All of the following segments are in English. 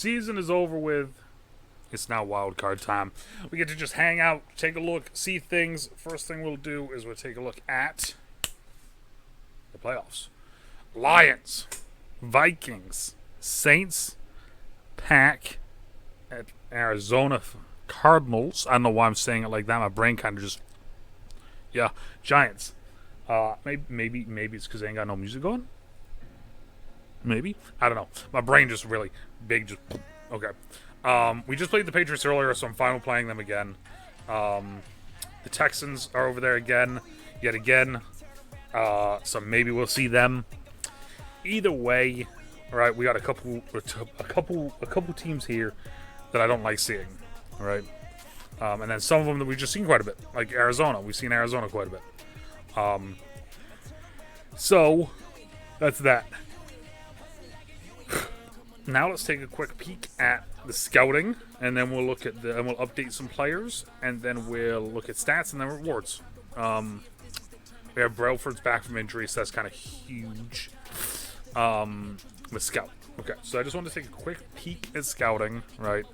season is over with. It's now wild card time. We get to just hang out, take a look, see things. First thing we'll do is we'll take a look at the playoffs. Lions, Vikings, Saints, Pack, at Arizona Cardinals. I don't know why I'm saying it like that. My brain kind of just, yeah. Giants. Maybe it's because I ain't got no music going. Maybe, I don't know. My brain just really big. Just okay. We just played the Patriots earlier, so I'm fine with playing them again. The Texans are over there yet again. So maybe we'll see them. Either way, all right. We got a couple teams here that I don't like seeing. All right, and then some of them that we've just seen quite a bit, like Arizona. We've seen Arizona quite a bit. So that's that. Now let's take a quick peek at the scouting, and then we'll look at and we'll update some players, and then we'll look at stats and then rewards. We have Brailford's back from injury, so that's kind of huge. With scout. Okay, so I just wanted to take a quick peek at scouting, right?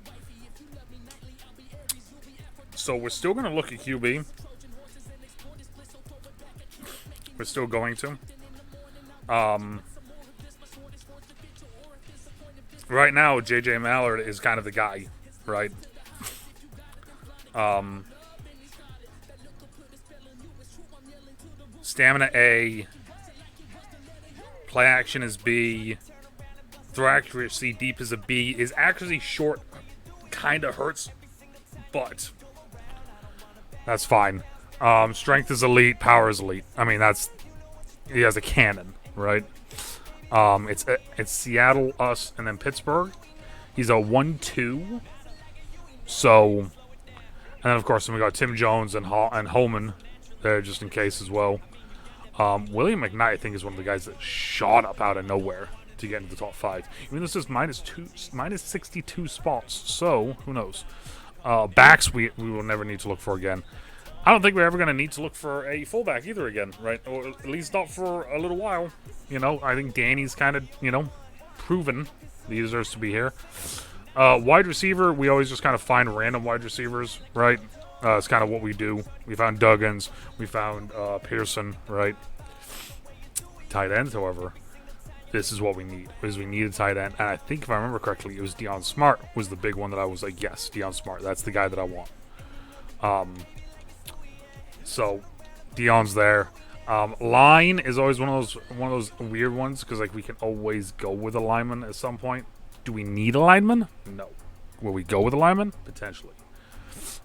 So we're still going to look at QB. We're still going to. Right now, J.J. Mallard is kind of the guy, right? Stamina A. Play action is B. Throw accuracy deep is a B. His accuracy short kind of hurts, but that's fine. Strength is elite. Power is elite. I mean, he has a cannon, right? It's Seattle, us, and then Pittsburgh. He's a 1-2. So, and then of course, we got Tim Jones and Holman there just in case as well. William McKnight, I think, is one of the guys that shot up out of nowhere to get into the top 5. Even this is minus 62 spots. So who knows? Backs we will never need to look for again. I don't think we're ever going to need to look for a fullback either again, right? Or at least not for a little while. I think Danny's kind of, proven that he deserves to be here. Wide receiver, we always just kind of find random wide receivers, right? It's kind of what we do. We found Duggins. We found Pearson, right? Tight ends, however, this is what we need. Because we need a tight end. And I think if I remember correctly, it was Deion Smart was the big one that I was like, yes, Deion Smart. That's the guy that I want. So Deion's there. Line is always one of those weird ones because like we can always go with a lineman at some point. Do we need a lineman? No. Will we go with a lineman? Potentially.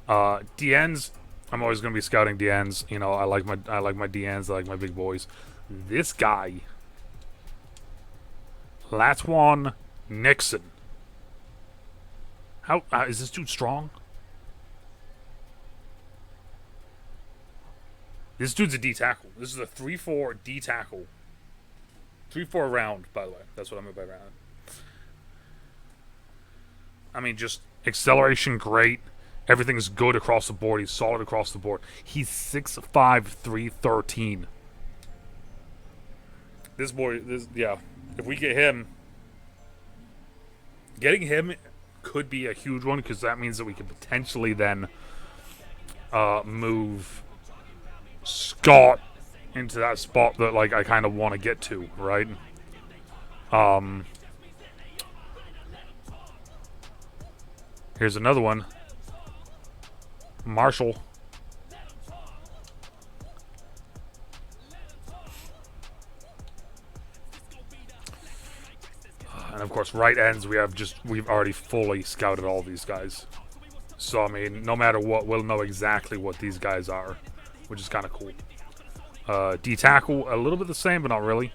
DNs, I'm always going to be scouting DNs. I like my DNs. I like my big boys. This guy, Latwan Nixon. How is this dude strong? This dude's a D tackle. This is a 3-4 D tackle. 3-4 round, by the way. That's what I mean by round. I mean, just acceleration great. Everything's good across the board. He's solid across the board. He's 6'5", 313. This boy, yeah. If we get him, getting him could be a huge one because that means that we could potentially then move Scott into that spot that like I kind of want to get to, right? Here's another one. Marshall. And of course, right ends we've already fully scouted all these guys. So I mean, no matter what, we'll know exactly what these guys are, which is kind of cool. D tackle, a little bit the same, but not really.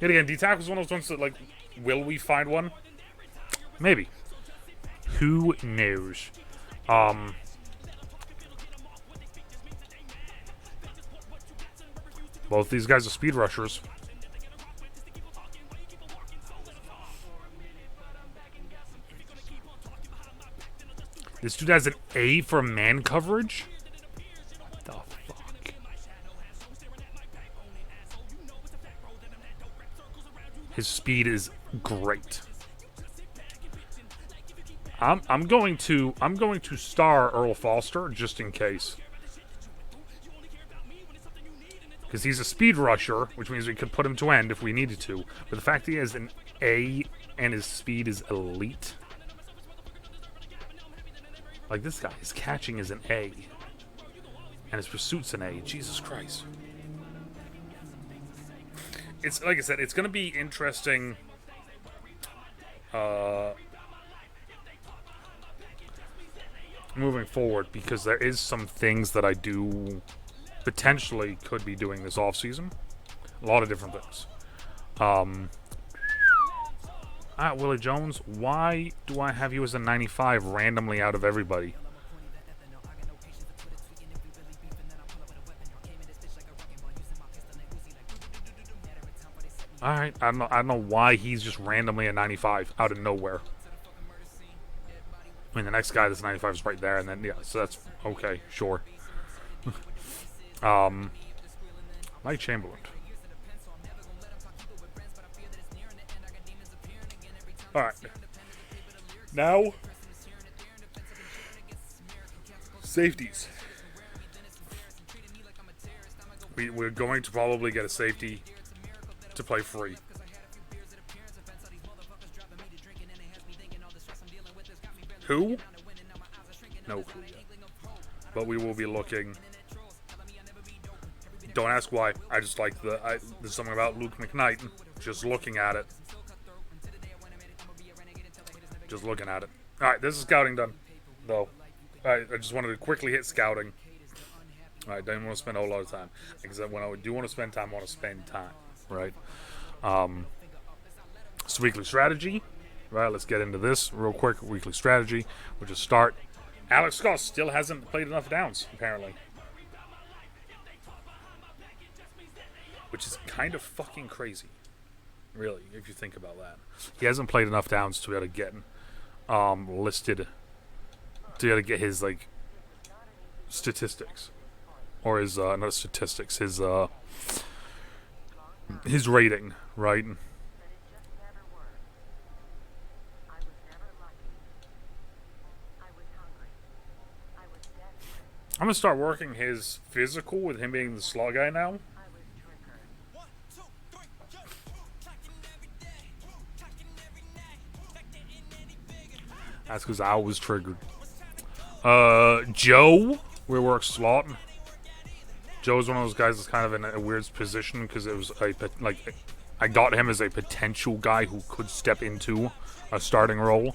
Yet again, D tackle is one of those ones that like, will we find one? Maybe. Who knows? Both these guys are speed rushers. This dude has an A for man coverage? What the fuck? His speed is great. I'm going to star Earl Foster just in case. Because he's a speed rusher, which means we could put him to end if we needed to. But the fact he has an A and his speed is elite. Like this guy, his catching is an A. And his pursuit's an A. Jesus Christ. It's, like I said, it's going to be interesting. Moving forward, because there is some things that I do potentially could be doing this off season. A lot of different things. Willie Jones, why do I have you as a 95 randomly out of everybody? Alright, I don't know why he's just randomly a 95 out of nowhere. I mean, the next guy that's 95 is right there, and then, yeah, so that's okay, sure. Mike Chamberlain. Alright. Now, safeties. We're going to probably get a safety to play free. Who? No clue yet. But we will be looking. Don't ask why. I just like there's something about Luke McKnight. Just looking at it. Just looking at it. Alright, this is scouting done. Though. Alright, I just wanted to quickly hit scouting. Alright, don't want to spend a whole lot of time. Because when I do want to spend time, I want to spend time. Right? So weekly strategy. Right, let's get into this real quick. Weekly strategy. We'll just start. Alex Scott still hasn't played enough downs, apparently. Which is kind of fucking crazy. Really, if you think about that. He hasn't played enough downs to be able to get listed. To be able to get his, like, statistics. Or his, not statistics, his rating, right? I'm going to start working his physical with him being the slot guy now. That's because I was triggered. Joe, we work slot. Joe's one of those guys that's kind of in a weird position because it was I got him as a potential guy who could step into a starting role,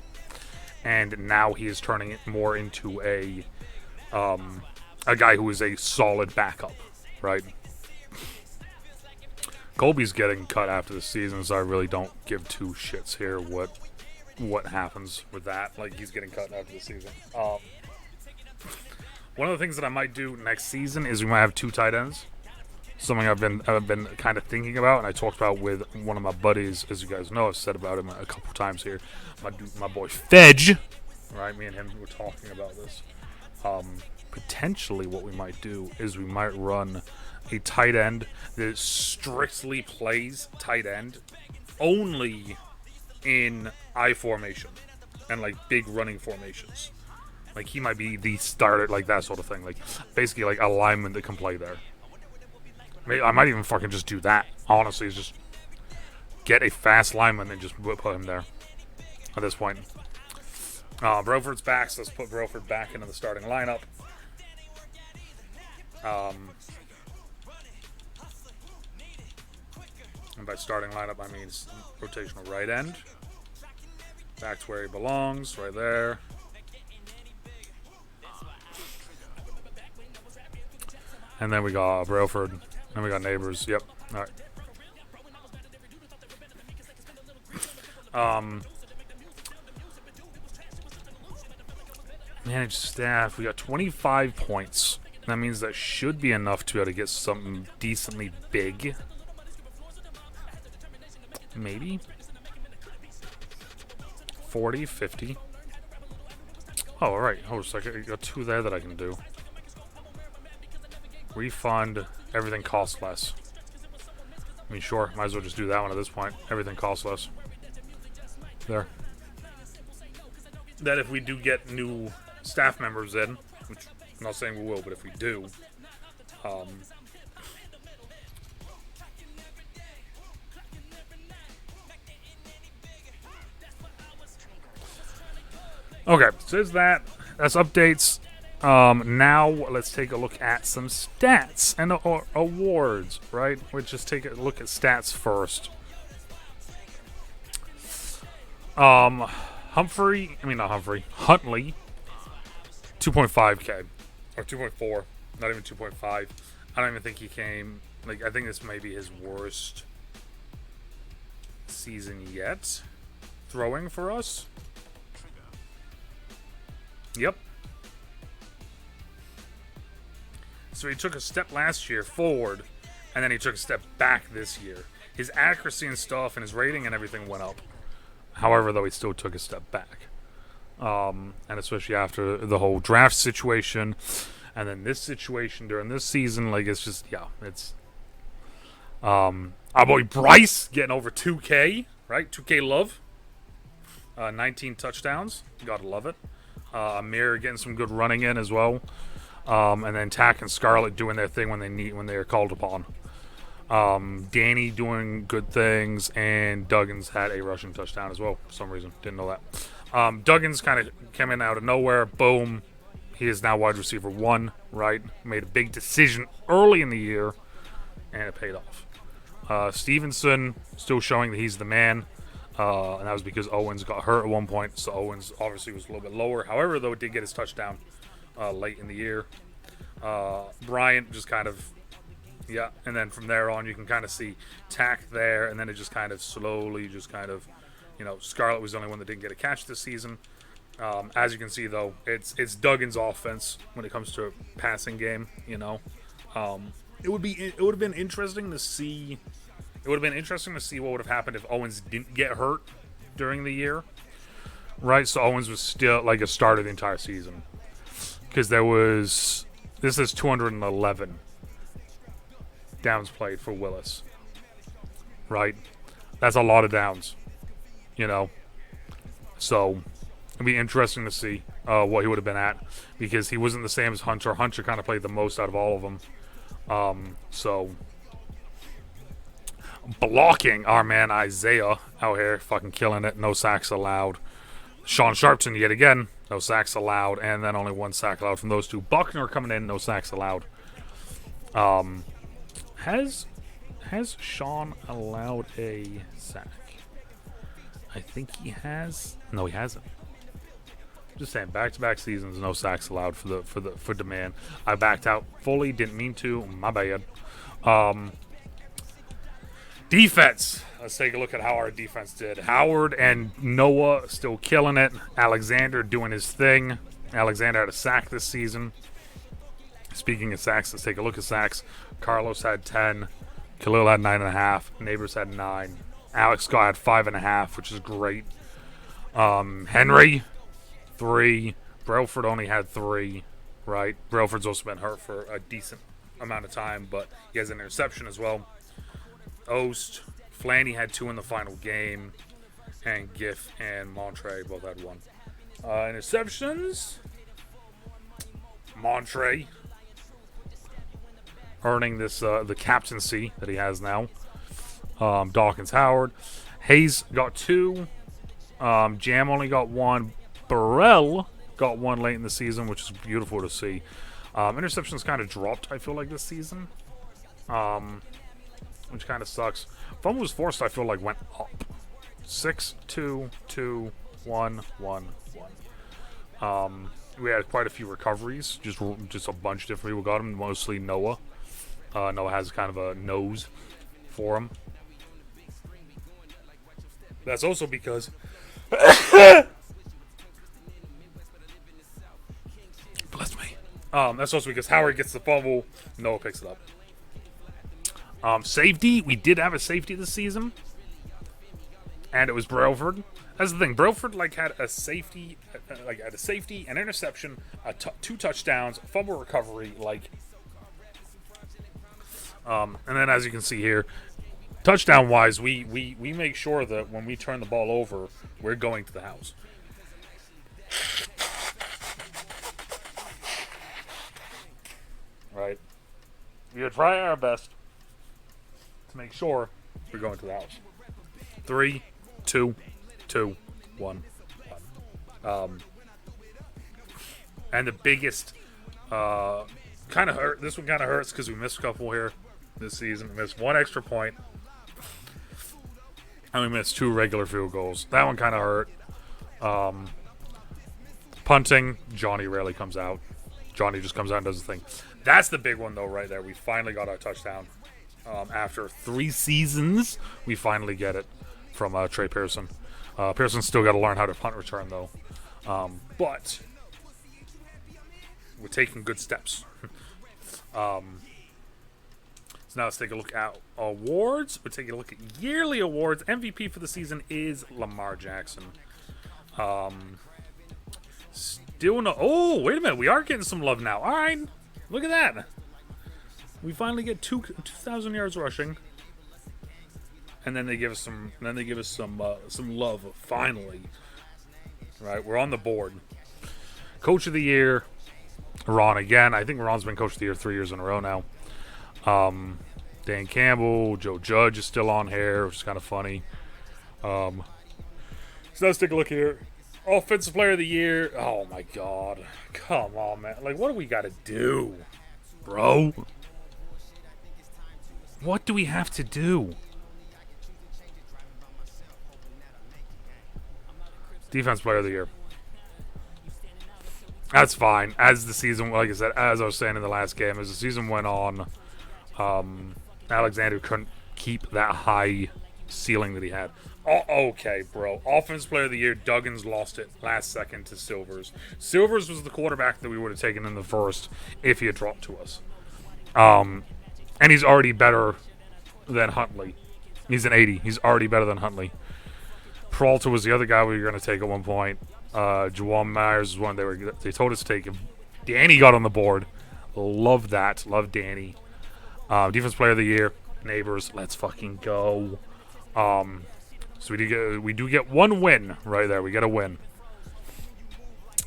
and now he is turning it more into a guy who is a solid backup, right? Colby's getting cut after the season, so I really don't give two shits here what happens with that. Like, he's getting cut after the season. One of the things that I might do next season is we might have 2 tight ends. Something I've been kind of thinking about, and I talked about with one of my buddies, as you guys know. I've said about him a couple times here. My boy Fedge, right? Me and him were talking about this. Potentially what we might do is we might run a tight end that strictly plays tight end only in I formation and like big running formations. Like, he might be the starter, like that sort of thing. Like, basically like a lineman that can play there. I might even fucking just do that. Honestly, is just get a fast lineman and just put him there at this point. Broford's back, so let's put Broford back into the starting lineup. And by starting lineup, I mean rotational right end. Back to where he belongs, right there. And then we got Broford. And we got Neighbors. Yep. Alright. Managed staff. We got 25 points. That means that should be enough to be able to get something decently big. Maybe. 40, 50. Oh, alright. Hold on a second. I got 2 there that I can do. Refund. Everything costs less. mean, sure, might as well just do that one at this point. Everything costs less. There. That if we do get new staff members in, which I'm not saying we will, but if we do, okay, so there's that. That's updates. Now let's take a look at some stats and awards, right? We'll just take a look at stats first. Huntley, 2.5K. Or 2.4. Not even 2.5. I don't even think he came. Like, I think this may be his worst season yet. Throwing for us. Yep. So he took a step last year forward, and then he took a step back this year. His accuracy and stuff and his rating and everything went up. However, though, he still took a step back. And especially after the whole draft situation, and then this situation during this season, like, it's just, yeah, it's... our boy Bryce getting over 2K, right? 2K love. 19 touchdowns. Gotta love it. Amir getting some good running in as well. And then Tack and Scarlett doing their thing when they are called upon. Danny doing good things, and Duggins had a rushing touchdown as well for some reason. Didn't know that. Duggins kind of came in out of nowhere. Boom. He is now wide receiver 1, right? Made a big decision early in the year, and it paid off. Stevenson still showing that he's the man. And that was because Owens got hurt at one point, so Owens obviously was a little bit lower. However, though, it did get his touchdown late in the year. Bryant just kind of, yeah, and then from there on, you can kind of see Tack there, and then it just kind of slowly, Scarlett was the only one that didn't get a catch this season. As you can see, though, it's Duggan's offense when it comes to passing game. It would have been interesting to see. It would have been interesting to see what would have happened if Owens didn't get hurt during the year, right? So Owens was still like a starter the entire season, because this is 211 downs played for Willis, right? That's a lot of downs, So it'd be interesting to see what he would have been at, because he wasn't the same as Hunter. Hunter kind of played the most out of all of them. So blocking, our man Isaiah out here fucking killing it. No sacks allowed. Sean Sharpton yet again, no sacks allowed, and then only 1 sack allowed from those two. Buckner coming in, no sacks allowed. Has Sean allowed a sack? I think he has. No, he hasn't. Just saying, back-to-back seasons, no sacks allowed for demand. I backed out fully, didn't mean to. My bad. Defense. Let's take a look at how our defense did. Howard and Noah still killing it. Alexander doing his thing. Alexander had a sack this season. Speaking of sacks, let's take a look at sacks. Carlos had 10. Khalil had 9.5. Neighbors had 9. Alex Scott had 5.5, which is great. Henry, 3. Brailford only had 3, right? Brailford's also been hurt for a decent amount of time, but he has an interception as well. Oast, Flanny had 2 in the final game, and Giff and Montre both had 1. Interceptions. Montre earning this the captaincy that he has now. Dawkins, Howard, Hayes got 2. Jam only got 1. Burrell got 1 late in the season, which is beautiful to see. Interceptions kind of dropped, I feel like, this season. Which kind of sucks. Fumbles forced, I feel like, went up. 6, 2, 2, 1, 1, 1. We had quite a few recoveries. Just a bunch of different people got them. Mostly Noah. Noah has kind of a nose for him. That's also because... Bless me. That's also because Howard gets the fumble. Noah picks it up. Safety, we did have a safety this season, and it was Brailford. That's the thing. Brailford had a safety, an interception, 2 touchdowns, fumble recovery, and then as you can see here, touchdown wise, we make sure that when we turn the ball over, we're going to the house. Right? We try our best to make sure we're going to the house. 3, 2, 2, 1. And the biggest kind of hurt. This one kind of hurts because we missed a couple here this season. We missed one extra point, and we missed 2 regular field goals. That one kind of hurt. Punting, Johnny rarely comes out. Johnny just comes out and does the thing. That's the big one, though, right there. We finally got our touchdown. After 3 seasons, we finally get it from Trey Pearson. Pearson's still got to learn how to punt return, though. But we're taking good steps. So now let's take a look at awards. We're taking a look at yearly awards. MVP for the season is Lamar Jackson. Still no. Oh, wait a minute. We are getting some love now. All right. Look at that. We finally get 2,000 yards rushing, and then they give us some. Then they give us some love. Finally, right? We're on the board. Coach of the year, Ron again. I think Ron's been Coach of the Year 3 years in a row now. Dan Campbell, Joe Judge is still on here, which is kind of funny. So let's take a look here. Offensive Player of the Year. Oh my God! Come on, man. Like, what do we got to do, bro? What do we have to do? Defense Player of the Year. That's fine. As the season, like I said, as I was saying in the last game, as the season went on, Alexander couldn't keep that high ceiling that he had. Oh, okay, bro. Offensive Player of the Year, Duggins lost it last second to Silvers. Silvers was the quarterback that we would have taken in the first if he had dropped to us. And he's already better than Huntley. He's an 80. He's already better than Huntley. Peralta was the other guy we were going to take at one point. Jawan Myers is one they told us to take him. Danny got on the board. Love that. Love Danny. Defense Player of the Year, Neighbors. Let's fucking go. So we do get one win right there. We get a win.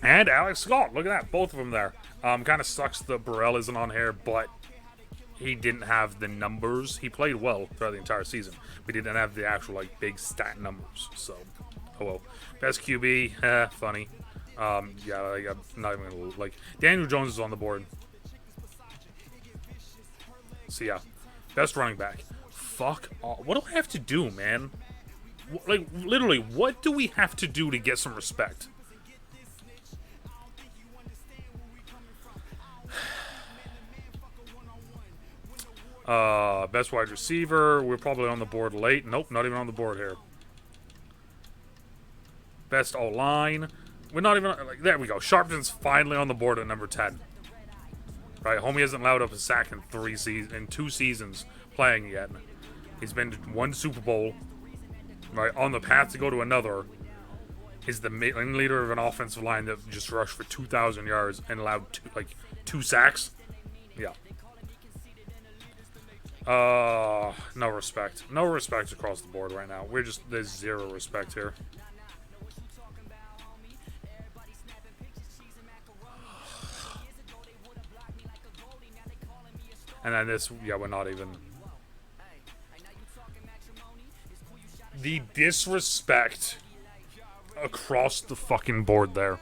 And Alex Scott. Look at that. Both of them there. Kind of sucks that Burrell isn't on here, but he didn't have the numbers. He played well throughout the entire season, but he didn't have the actual like big stat numbers. So, oh well. Best QB, funny. Yeah, like, I'm not even gonna like. Daniel Jones is on the board. So yeah, best running back. Fuck off. What do I have to do, man? Like literally, what do we have to do to get some respect? Best wide receiver. We're probably on the board late. Nope, not even on the board here. Best O-line. We're not even... Like, there we go. Sharpton's finally on the board at number 10. Right, homie hasn't allowed up a sack in 2 seasons playing yet. He's been to 1 Super Bowl. Right, on the path to go to another. Is the leader of an offensive line that just rushed for 2,000 yards and allowed 2 sacks. Yeah. No respect. No respect across the board right now. There's 0 respect here. And then this, yeah, we're not even. The disrespect across the fucking board there.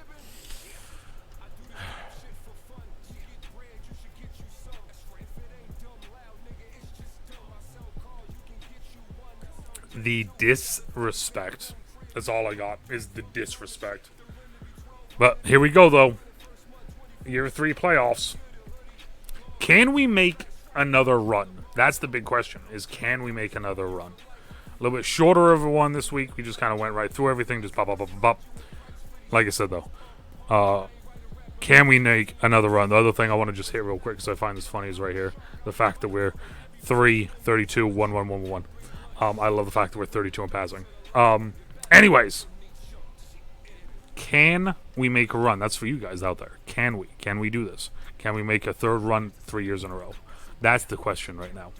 The disrespect. That's all I got, is the disrespect. But here we go, though. Year 3 playoffs. Can we make another run? That's the big question, is can we make another run? A little bit shorter of a one this week. We just kind of went right through everything. Just pop, pop, pop, pop. Like I said, though. Can we make another run? The other thing I want to just hit real quick because I find this funny is right here. The fact that we're 3, 32, 1, 1, 1, 1. I love the fact that we're 32 in passing. Anyways. Can we make a run? That's for you guys out there. Can we? Can we do this? Can we make a 3rd run 3 years in a row? That's the question right now.